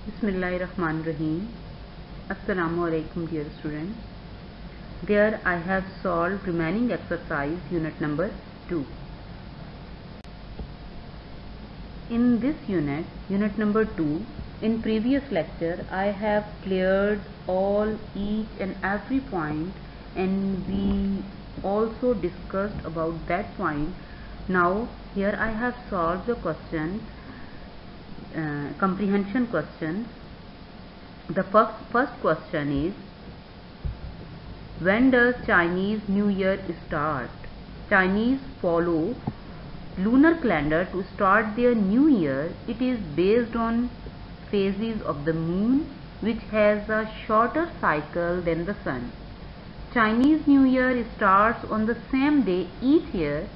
Bismillahirrahmanirrahim. Assalamu alaikum dear students. There I have solved remaining exercise unit number 2. In this unit number 2, in previous lecture I have cleared each and every point, and we also discussed about that point. Now here I have solved the question, comprehension questions. The first question is, when does Chinese New Year start? Chinese follow lunar calendar to start their new year. It is based on phases of the moon, which has a shorter cycle than the sun. Chinese New Year starts on the same day each year,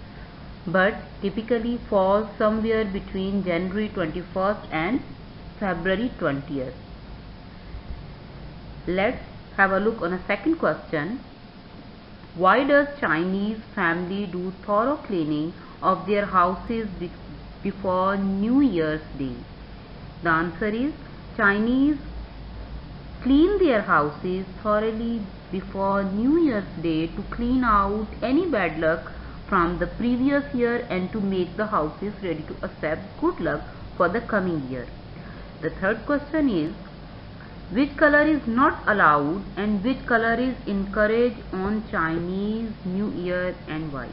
but typically falls somewhere between January 21st and February 20th. Let's have a look on a second question. Why does Chinese family do thorough cleaning of their houses before New Year's Day? The answer is, Chinese clean their houses thoroughly before New Year's Day to clean out any bad luck from the previous year and to make the houses ready to accept good luck for the coming year. The third question is, which color is not allowed and which color is encouraged on Chinese New Year and why?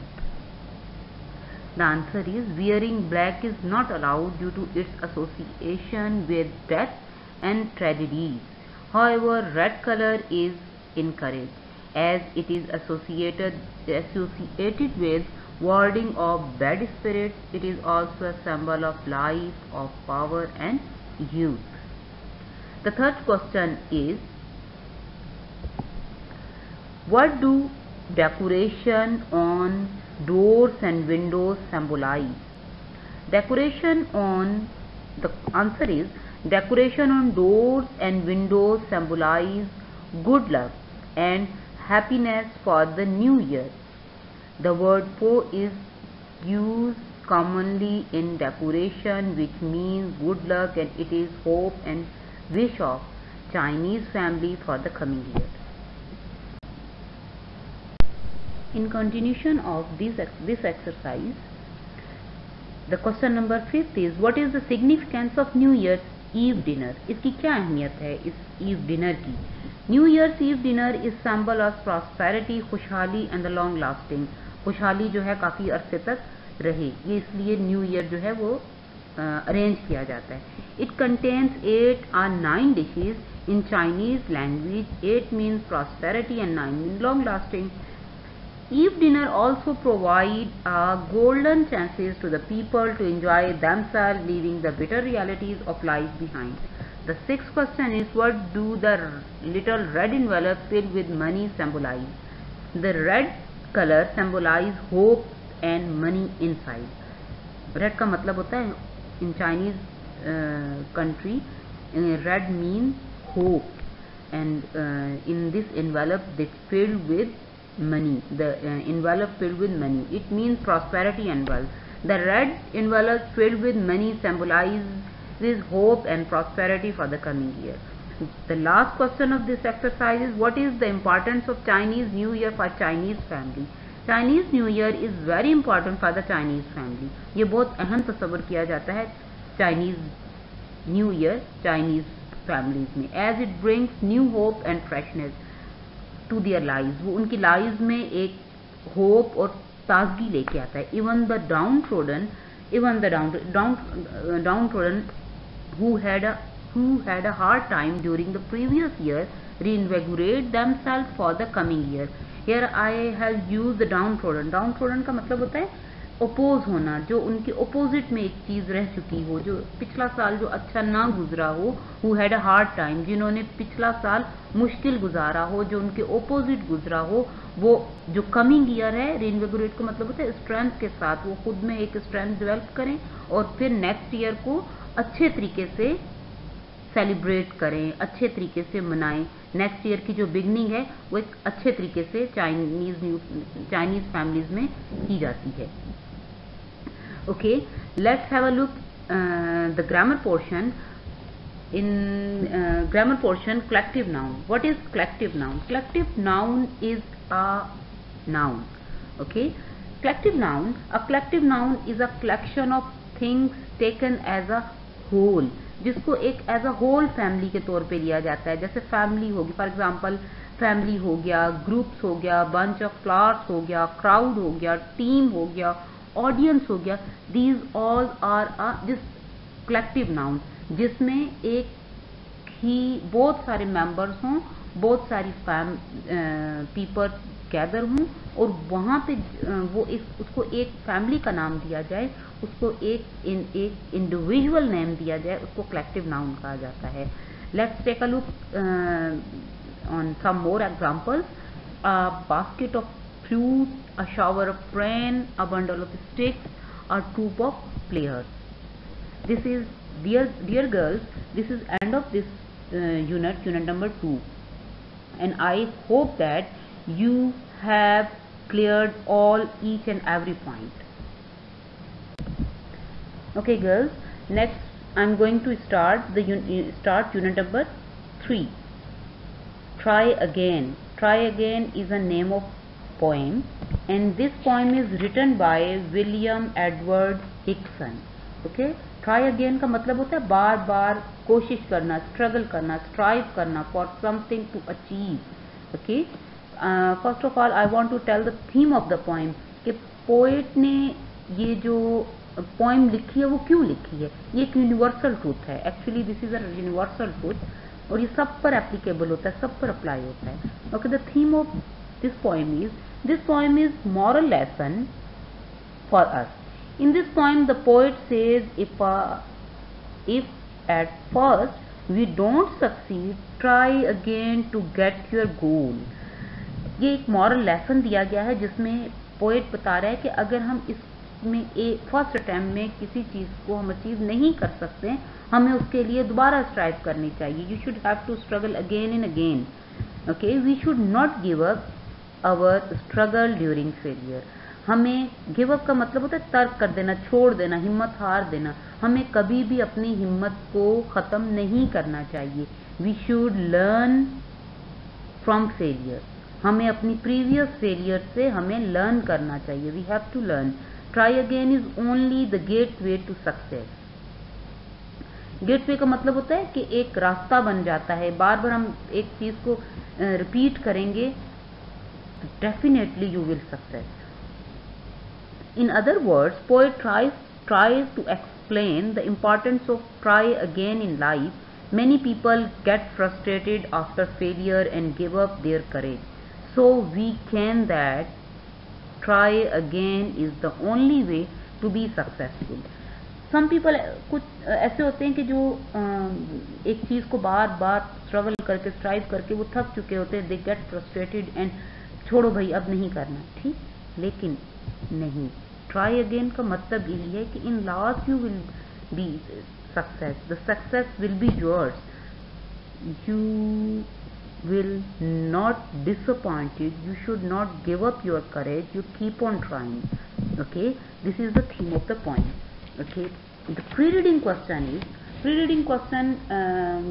The answer is, wearing black is not allowed due to its association with death and tragedies. However, red color is encouraged as it is associated with warding of bad spirits. It is also a symbol of life, of power and youth. The third question is, what do decoration on doors and windows symbolize? Decoration on doors and windows symbolize good luck and happiness for the new year. The word po is used commonly in decoration, which means good luck, and it is hope and wish of Chinese family for the coming year. In continuation of this exercise, the question number 5 is, what is the significance of New Year's Eve dinner? इसकी क्या अहमियत है इस ewe dinner की? New Year's Eve dinner is symbol of prosperity, खुशहाली and the long lasting. खुशहाली जो है काफ़ी अरसे तक रहे, ये इसलिए न्यू ईयर जो है वो अरेंज किया जाता है. It contains 8 or 9 dishes in Chinese language. 8 means prosperity and 9 means long lasting. Eve dinner also provide golden chances to the people to enjoy themselves, leaving the bitter realities of life behind. The sixth question is, what do the little red envelope filled with money symbolize? The red color symbolize hope and money inside. Red का मतलब होता है in Chinese country, red means hope, and in this envelope they filled with money. The envelope filled with money, it means prosperity and wealth. The red envelope filled with money symbolizes hope and prosperity for the coming year. The last question of this exercise is, what is the importance of Chinese New Year for Chinese family? Chinese New Year is very important for the Chinese family. ये बहुत अहम तस्वर किया जाता है Chinese New Year Chinese families में, as it brings new hope and freshness to their lives. वो उनकी lives में एक hope और ताजगी लेके आता है. Even the downtrodden who had a hard time during the previous year reinvigorate themselves for the coming year. Here I have used the downtrodden. Downtrodden का मतलब होता है ओपोज होना, जो उनके ओपोजिट में एक चीज़ रह चुकी हो, जो पिछला साल जो अच्छा ना गुजरा हो. Who had a hard time, जिन्होंने पिछला साल मुश्किल गुजारा हो, जो उनके ओपोजिट गुजरा हो, वो जो कमिंग ईयर है, रीइन्विगोरेट का मतलब होता है स्ट्रेंथ के साथ, वो खुद में एक स्ट्रेंथ डेवलप करें और फिर नेक्स्ट ईयर को अच्छे तरीके से सेलिब्रेट करें, अच्छे तरीके से मनाएं. नेक्स्ट ईयर की जो बिगनिंग है वो एक अच्छे तरीके से चाइनीज फैमिलीज में की जाती है. Okay, let's have a look the grammar portion. in grammar portion, collective noun. What is collective noun? Collective noun is a noun. Okay, collective noun. A collective noun is a collection of things taken as a whole, जिसको एक as a whole family के तौर पे लिया जाता है. जैसे family होगी, फॉर एग्जांपल फैमिली हो गया, ग्रुप्स हो गया, बंच ऑफ फ्लावर्स हो गया, क्राउड हो गया, टीम हो गया, ऑडियंस हो गया. These all are a this collective noun, जिसमें एक ही बहुत सारे मेंबर्स हों, बहुत सारी पीपल गैदर हों, और वहाँ पे वो उसको एक फैमिली का नाम दिया जाए, उसको एक इंडिविजुअल नेम दिया जाए, उसको कलेक्टिव नाउन कहा जाता है. Let's take a look on some more examples. A basket of fruit, a shower of rain, a bundle of sticks, a troop of players. This is, dear girls, this is end of this unit number 2, and I hope that you have cleared each and every point. Okay girls, next I'm going to start unit number 3. Try again. Try again is a name of poem, and this poem is written by William Edward Hickson. Okay, try again का मतलब होता है बार बार कोशिश करना, struggle करना, strive करना for something to achieve. Okay, first of all I want to tell the theme of the poem, कि poet ने ये जो पोएम लिखी है वो क्यों लिखी है. ये एक यूनिवर्सल ट्रूथ है. Actually this is a universal truth, और ये सब पर एप्लीकेबल होता है, सब पर अप्लाई होता है. Okay, the theme of this poem is moral lesson for us. In this poem, the poet says, if at first we don't succeed, try again to get your goal. ये एक moral lesson दिया गया है, जिसमें poet बता रहा है कि अगर हम इसमें फर्स्ट अटेम्प्ट में किसी चीज़ को हम अचीव नहीं कर सकते, हमें उसके लिए दोबारा स्ट्राइव करनी चाहिए. You should have to struggle again and again. Okay, we should not give up our struggle during failure. हमें गिव अप का मतलब होता है तर्क कर देना, छोड़ देना, हिम्मत हार देना. हमें कभी भी अपनी हिम्मत को ख़त्म नहीं करना चाहिए. We should learn from failure. हमें अपनी प्रीवियस फेलियर से हमें लर्न करना चाहिए. We have to learn. Try again is only the gateway to success. Gateway का मतलब होता है कि एक रास्ता बन जाता है. बार बार हम एक चीज़ को रिपीट करेंगे, definitely you will success. In other words, poet tries to explain the importance of try again in life. Many people get frustrated after failure and give up their courage. So we can that try again is the only way to be successful. Some people कुछ ऐसे होते हैं कि जो एक चीज़ को बार बार struggle करके, strive करके वो थक चुके होते हैं. दे गेट फ्रस्ट्रेटेड एंड छोड़ो भाई अब नहीं करना. ठीक, लेकिन नहीं, ट्राई अगेन का मतलब यही है कि in last you will be success. The success will be yours. You will not disappointed. You should not give up your courage. You keep on trying. Okay, this is the theme of the point. Okay, the pre reading question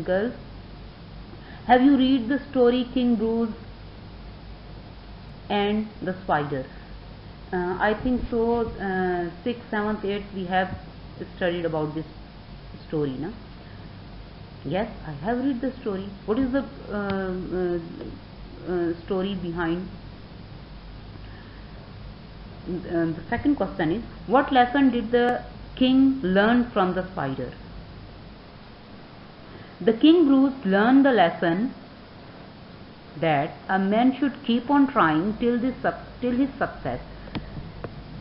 girls, have you read the story king Bruce and the spider? I think so. 6th, 7th, 8th we have studied about this story, na? Yes, I have read the story. What is the story behind? The second question is, what lesson did the king learn from the spider? The king Bruce learned the lesson that a man should keep on trying till his success.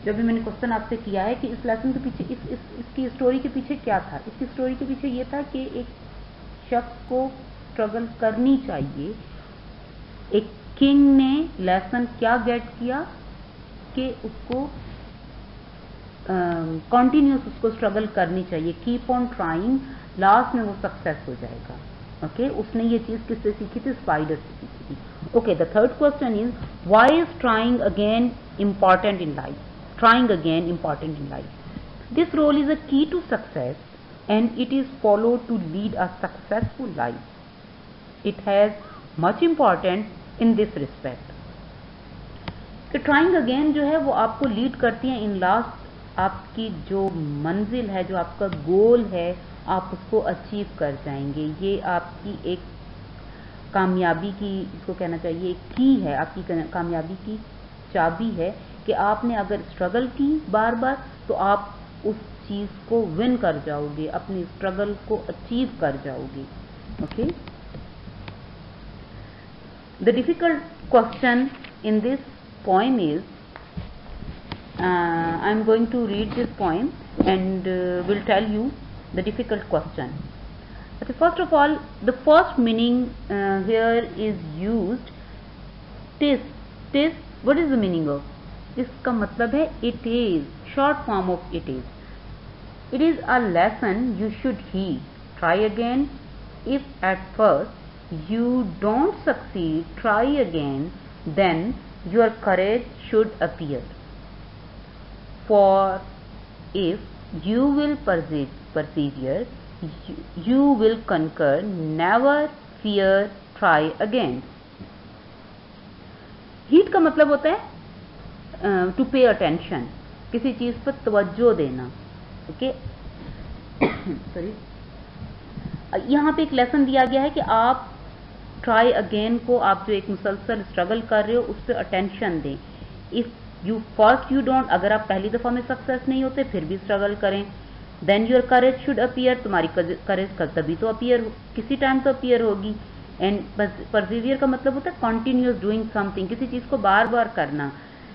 जब भी मैंने question आपसे किया है कि इस lesson के पीछे, इसकी स्टोरी के पीछे क्या था, इसकी स्टोरी के पीछे ये था कि एक शख्स को स्ट्रगल करनी चाहिए. एक किंग ने लेसन क्या गेट किया कि उसको कॉन्टिन्यूस उसको स्ट्रगल करनी चाहिए. कीप ऑन ट्राइंग, लास्ट में वो सक्सेस हो जाएगा. ओके, उसने ये चीज़ किससे सीखी थी? स्पाइडर से सीखी थी. Okay, the third question is, why is trying again important in life? Trying again important in life. This role is a key to success. and it is followed to lead a successful life. It has much importance in this respect. तो trying again जो है वो आपको lead करती है in last, आपकी जो मंजिल है, जो आपका गोल है, आप उसको अचीव कर जाएंगे। ये आपकी एक कामयाबी की, इसको कहना चाहिए एक की है, आपकी कामयाबी की चाबी है कि आपने अगर स्ट्रगल की बार बार तो आप उस चीज को विन कर जाओगे, अपनी स्ट्रगल को अचीव कर जाओगे। Okay, the difficult question in this poem is, I am going to read this poem and will tell you the difficult question. Okay, first of all, the first meaning here is used, tis. Tis, what is the meaning of? इसका मतलब है it is, short form of it is. It is a lesson you should heed. Try again. If at first you don't succeed, try again. Then your courage should appear. For if you will persevere, you will conquer. Never fear, try again. Heed का मतलब होता है to pay attention, किसी चीज पर तवज्जो देना। Okay, sorry, यहाँ पे एक लेसन दिया गया है कि आप ट्राई अगेन को, आप जो एक मुसलसल स्ट्रगल कर रहे हो उस पर अटेंशन दें। If you first you don't, अगर आप पहली दफा में सक्सेस नहीं होते फिर भी स्ट्रगल करें। Then your courage should appear, तुम्हारी करेज तभी तो अपीयर, किसी टाइम तो अपीयर होगी। एंड परसिवियर का मतलब होता है कॉन्टिन्यूस डूइंग समथिंग, किसी चीज को बार बार करना।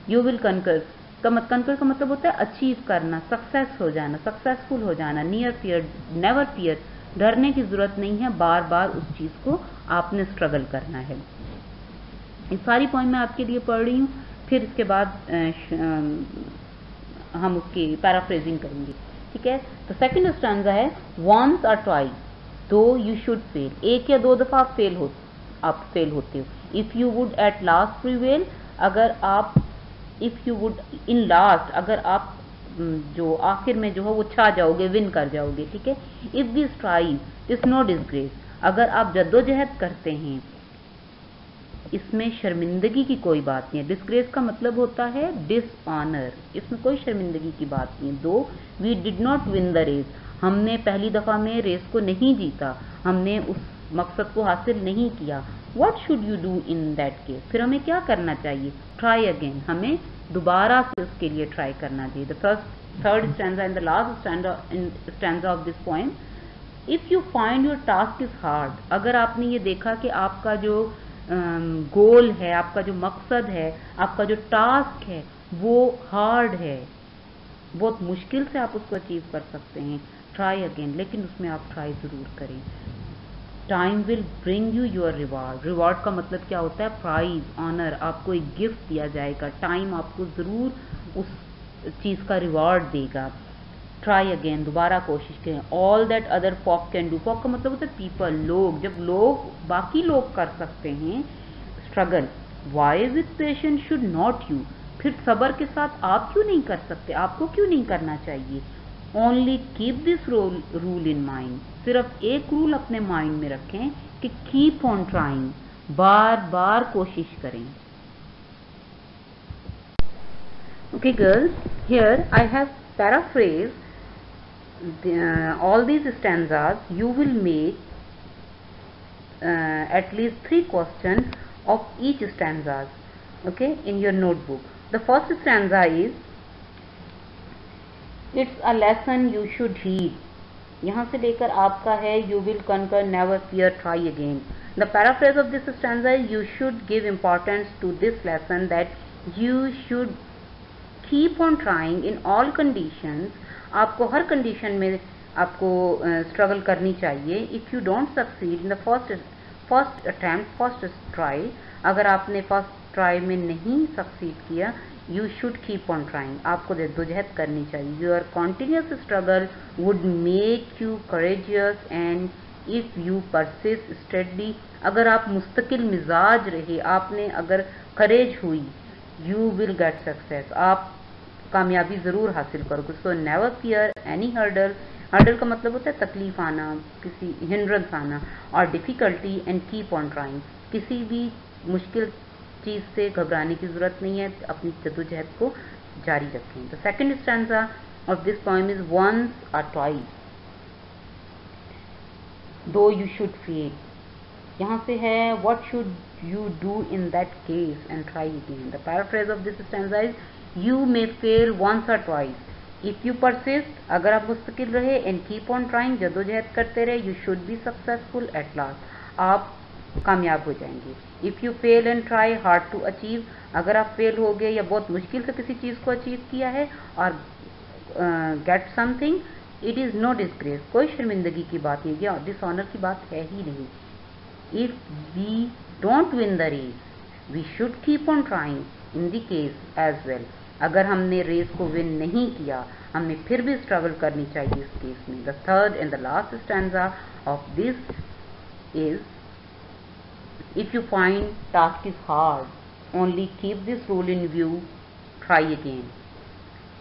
यू विल कंकर का मतलब होता है अचीव करना, सक्सेस हो जाना, सक्सेसफुल हो जाना। नियर फियर, नेवर फियर, डरने की जरूरत नहीं है, बार बार उस चीज को आपने स्ट्रगल करना है। इस सारी पॉइंट मैं आपके लिए पढ़ रही हूँ, फिर इसके बाद हम उसकी पैराफ्रेजिंग करेंगे। ठीक है, तो सेकंड स्टैंजा है, once or twice though you should fail, एक या दो दफा आप फेल होते हो। If you would at last prevail, अगर आप, if you would in last, अगर आप जो आखिर में जो है वो छा जाओगे, विन कर जाओगे। ठीक है, if this strive is no disgrace, अगर आप जद्दोजहद करते हैं इसमें शर्मिंदगी की कोई बात नहीं है। डिसग्रेस का मतलब होता है डिसऑनर, इसमें कोई शर्मिंदगी की बात नहीं है। Though we did not win the race, हमने पहली दफा में रेस को नहीं जीता, हमने उस मकसद को हासिल नहीं किया। What should you do in that case, फिर हमें क्या करना चाहिए? ट्राई अगेन, हमें दोबारा से उसके लिए ट्राई करना चाहिए। The third stanza and the last stanza of this poem, if you find your task is hard, अगर आपने ये देखा कि आपका जो गोल है, आपका जो मकसद है, आपका जो टास्क है वो हार्ड है, बहुत मुश्किल से आप उसको अचीव कर सकते हैं, ट्राई अगेन, लेकिन उसमें आप ट्राई जरूर करें। Time will bring you your reward, reward का मतलब क्या होता है? प्राइज, ऑनर, आपको एक गिफ्ट दिया जाएगा, टाइम आपको जरूर उस चीज का रिवार्ड देगा। ट्राई अगेन, दोबारा कोशिश करें। All that other folk can do, folk का मतलब होता है पीपल, लोग, जब लोग, बाकी लोग कर सकते हैं struggle, why with patience should not you, फिर सबर के साथ आप क्यों नहीं कर सकते, आपको क्यों नहीं करना चाहिए? Only keep this rule in mind, सिर्फ एक रूल अपने माइंड में रखें कि कीप ऑन ट्राइंग, बार बार कोशिश करें। Okay girls, here I have paraphrased all these stanzas. You will make at least 3 questions of each stanzas, okay, in your notebook. The first stanza is, it's a lesson you should heed. यहाँ से लेकर आपका है you will conquer, never fear, try again. The paraphrase of this stanza is, you should give importance to this lesson that you should keep on trying in all conditions. आपको हर condition में आपको struggle करनी चाहिए। If you don't succeed in the first attempt, first try, अगर आपने first try में नहीं succeed किया, you should keep on trying, आपको जद्दोजहद करनी चाहिए। Your continuous struggle would make you courageous and if you persist steadily, अगर आप मुस्तकिल मिजाज रहे, आपने अगर करेज हुई, यू विल गेट सक्सेस, आप कामयाबी जरूर हासिल करोगे। So never fear any hurdle, hurdle का मतलब होता है तकलीफ आना, किसी हिंड्रेंस आना, और difficulty and keep on trying, किसी भी मुश्किल चीज से घबराने की जरूरत नहीं है, अपनी जद्दोजहद को जारी रखें। The second stanza of this poem is once or twice though you should fail. यहाँ से है what should you do in that case and try again. The paraphrase of this stanza is you may fail once or twice if you persist, अगर आप मुस्तकिल रहे, and keep on trying, जद्दोजहद करते रहे, you should be successful at last, आप कामयाब हो जाएंगे। If you fail and try hard to achieve, अगर आप फेल हो गए या बहुत मुश्किल से किसी चीज को अचीव किया है और get something, it is no disgrace, कोई शर्मिंदगी की बात नहीं है, डिसऑनर की बात है ही नहीं। If we don't win the race we should keep on trying in the case as well, अगर हमने रेस को विन नहीं किया हमें फिर भी स्ट्रगल करनी चाहिए इस केस में। The third and the last stanza of this is if you find task is hard, only keep this rule in view, try again.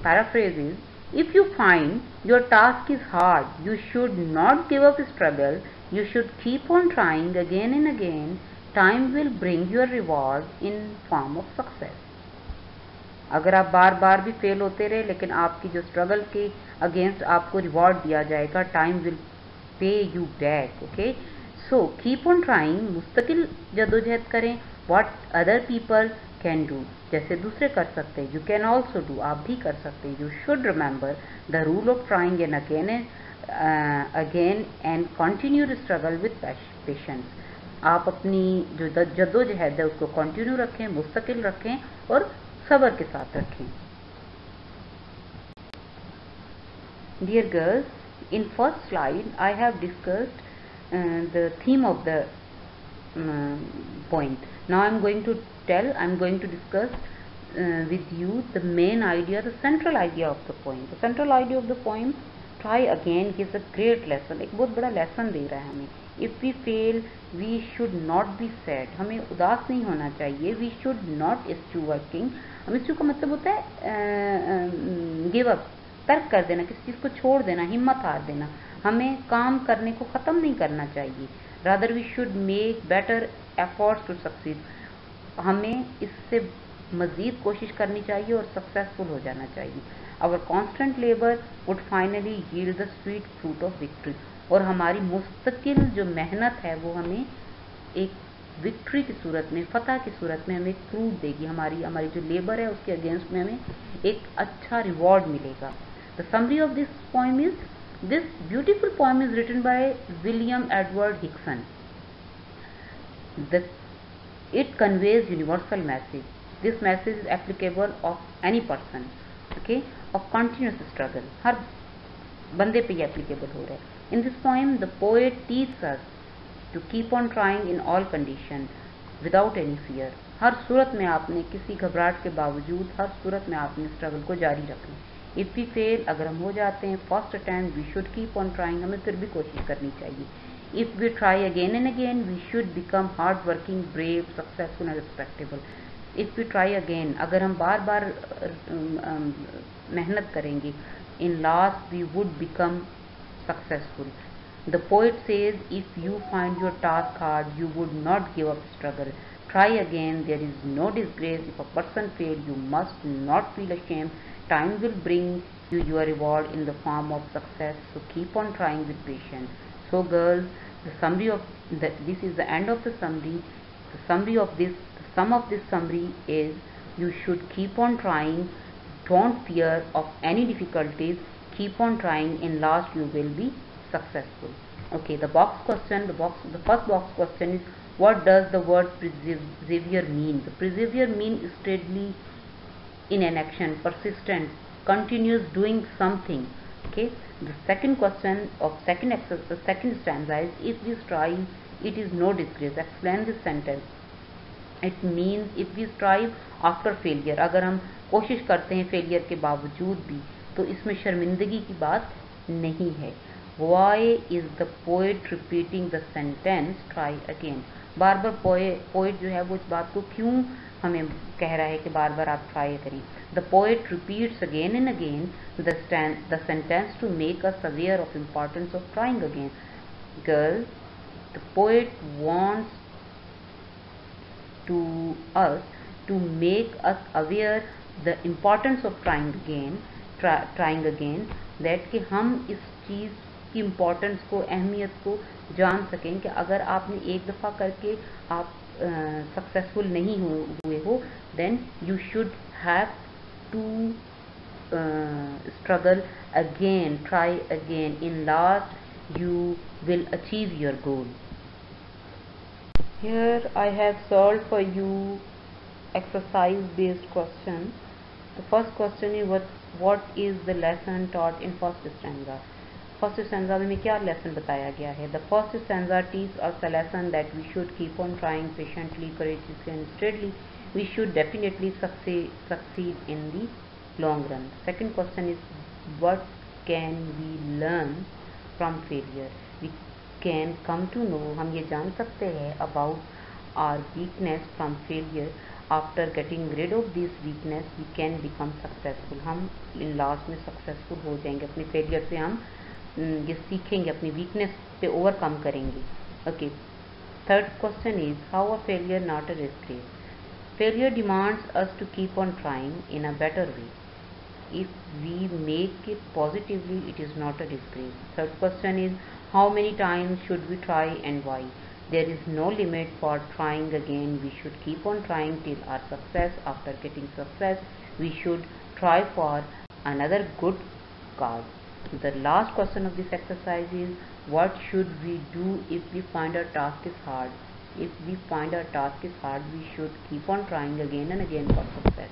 Paraphrase is, if you find your task is hard, you should not give up struggle, you should keep on trying again and again, time will bring your reward in form of success. अगर आप बार बार भी fail होते रहे लेकिन आपकी जो struggle के against आपको रिवॉर्ड दिया जाएगा, time will pay you back. Okay, so keep on trying, मुस्तकिल जद्दोजहद करें। What other people can do, जैसे दूसरे कर सकते हैं, यू कैन ऑल्सो डू, आप भी कर सकते हैं। You should remember the rule of trying and again and continue struggle with patience. आप अपनी जो जद्दोजहद है उसको कंटिन्यू रखें, मुस्तकिल रखें और सब्र के साथ रखें। Dear girls, in first slide I have discussed the theme of the poem. Now I'm going to discuss with you the main idea, the central idea of the poem. The central idea of the poem, try again, gives a great lesson. एक बहुत बड़ा lesson दे रहा है हमें। If we fail, we should not be sad. हमें उदास नहीं होना चाहिए। We should not eschew working. eschew का मतलब होता है give up, तर्क कर देना, किसी चीज को छोड़ देना, हिम्मत हार देना। हमें काम करने को खत्म नहीं करना चाहिए। Rather we should make better efforts to succeed, हमें इससे मजीद कोशिश करनी चाहिए और सक्सेसफुल हो जाना चाहिए। Our constant labour would finally yield the sweet fruit of victory, और हमारी मुस्तकिल जो मेहनत है वो हमें एक विक्ट्री की सूरत में, फतह की सूरत में हमें एक फ्रूट देगी। हमारी जो लेबर है उसके अगेंस्ट में हमें एक अच्छा रिवॉर्ड मिलेगा। The summary of this poem is, this beautiful poem is written by William Edward Hickson. It conveys universal message. This message is applicable of any person, okay, of continuous struggle. हर बंदे पे ये applicable हो रहा है। In this poem, the poet teaches us to keep on trying in all conditions without any fear. हर सूरत में आपने किसी घबराहट के बावजूद हर सूरत में आपने स्ट्रगल को जारी रखना। इफ वी फेल, अगर हम हो जाते हैं, first attempt we should keep on trying, हमें फिर भी कोशिश करनी चाहिए। If we try again and again we should become hard working, brave, successful and respectable. If we try again, अगर हम बार बार मेहनत करेंगे, in last we would become successful. The poet says, if you find your task hard you would not give up struggle, try again, there is no disgrace. If a person fail, you must not feel ashamed. Time will bring you your reward in the form of success, so keep on trying with patience. So girls, the summary of this is the end of the summary. The sum of this summary is, you should keep on trying, don't fear of any difficulties, keep on trying, and last you will be successful. Okay, the first box question is, what does the word persevere mean? The persevere means steadily in an action, persistent, continuous doing something. Okay. The second question of second stanza is, if we strive, it is no disgrace. Explain this sentence. It means if we strive after failure, अगर हम कोशिश करते हैं failure के बावजूद भी, तो इसमें शर्मिंदगी की बात नहीं है। Why is the poet repeating the sentence try again? Bar bar poet जो है वो इस बात को क्यों हमें कह रहा है कि बार बार आप ट्राई करें? The poet repeats again and again the sentence to make us aware of importance of trying again, because the poet wants to us to make us aware the importance of trying again, that कि हम इस चीज़ की importance को, अहमियत को जान सकें कि अगर आपने एक दफ़ा करके आप सक्सेसफुल नहीं हुए हो, then you should have to struggle again, try again. In last you will achieve your goal. Here I have solved for you exercise based question. The first question is what is the lesson taught in first stanza? First stanza में क्या lesson बताया गया है? The first stanza teaches us a lesson that we should keep on trying patiently, courageously and steadily. We should definitely succeed in the long run. Second question is what can we learn from failure? We can come to know, हम ये जान सकते हैं about our weakness from failure. After getting rid of this weakness we can become successful. हम in last में successful हो जाएंगे. अपने failure से हम ये सीखेंगे, अपनी weakness पे overcome करेंगे. Okay. Third question is how a failure not a disgrace? Failure demands us to keep on trying in a better way. If we make it positively, it is not a disgrace. Third question is how many times should we try and why? There is no limit for trying again. We should keep on trying till our success. After getting success, we should try for another good cause. The last question of this exercise is what should we do if we find our task is hard? If we find our task is hard, we should keep on trying again and again for success.